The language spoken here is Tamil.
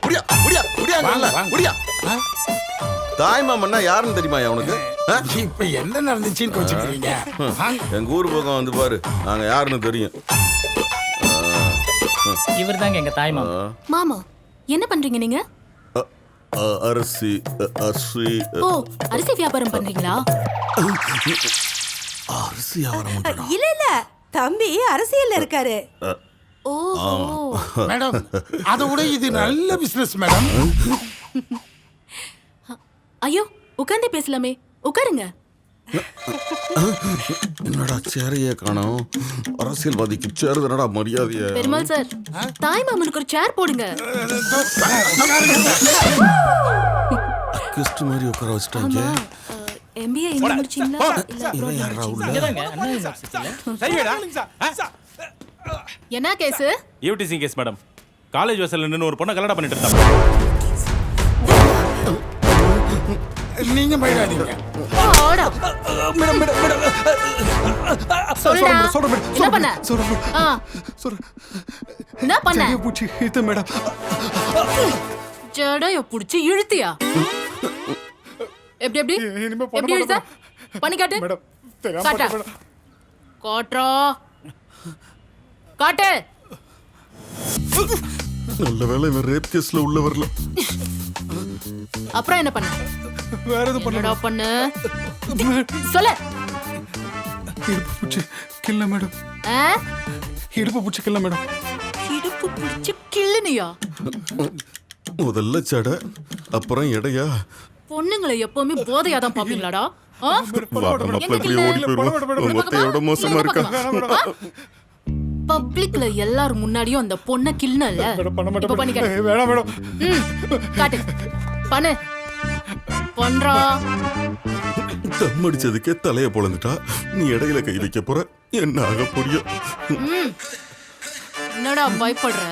முடியா முடியா முடியா முடியா. தாய் மாமன்னா யாருன்னு தெரியுமா உனக்கு? இப்ப என்ன நடந்துச்சுன்னு கோச்சுக்கிறீங்க? எங்க ஊர் பக்கம் வந்து பாரு, நாங்க யாருன்னு தெரியும். இவர் தாங்க எங்க தாய் மாமா. மாமா என்ன பண்றீங்க நீங்க? அரிசி அரிசி ஓ அரிசி வியாபாரம் பண்றீங்களா? அரிசி வியாபாரம் இல்ல இல்ல தம்பி அரசியல்ல இருக்காரு. ஓ மேடம் அதை விட இது நல்ல பிசினஸ் மேடம். ஐயோ உட்கார்ந்து பேசலாமே, உட்காருங்க. என்னடா சேரையே காணோம். அரசியல்வாதிக்கு சேர் தானடா மரியாதைய. பெருமாள் சார், தாய் மாமனுக்கு ஒரு சேர் போடுங்க. கெஸ்ட் மாதிரி உட்கார வச்சிட்டாங்க. எம்பிஏ என்ன முடிச்சீங்களா? இவன் யாரா உள்ள? இங்கதாங்க அண்ணா யூனிவர்சிட்டில. என்ன case? UTC case madam. College வாசல்ல நின்னு ஒரு பொண்ணை கல்யாணம் பண்ணிட்டு இருந்தாங்க. நீங்க பயடாதீங்க மேடம். சொல்லுடா. என்ன பண்ண? என்ன பண்ண? மேடம் ஜடையை புடிச்சு இழுத்தியா? எப்படி எப்படி எப்படி இழுத்த? பண்ணி காட்டு. காட்டா காட்றா காட்டு. நல்ல வேளை இவன் ரேப் கேஸ்ல உள்ள வரல. அப்புறம் என்ன பண்ண? வேற எதுவும் என்னடா பண்ண? சொல்லு. இடுப்பு பூச்சி கில்ல மேடம். இடுப்பு பூச்சி கில்ல மேடம். இடுப்பு பிடிச்சு கிள்ளுனியா? முதல்ல சடை, அப்புறம் எடையா? பொண்ணுங்களை எப்பவுமே போதையா தான் பாப்பீங்களாடா? மோசமா இருக்கா? பப்ளிக்ல எல்லாரும் முன்னாடியும் அந்த பொண்ணை கிள்னல. இப்ப பண்ணி காட்டு. வேணாம் மேடம். காட்டு. பண்ணு. பண்றா. தம் அடிச்சதுக்கே தலைய பொளந்துட்டா. நீ இடையில கை வைக்க போற, என்ன ஆக புரியும்? என்னடா பயப்படுற?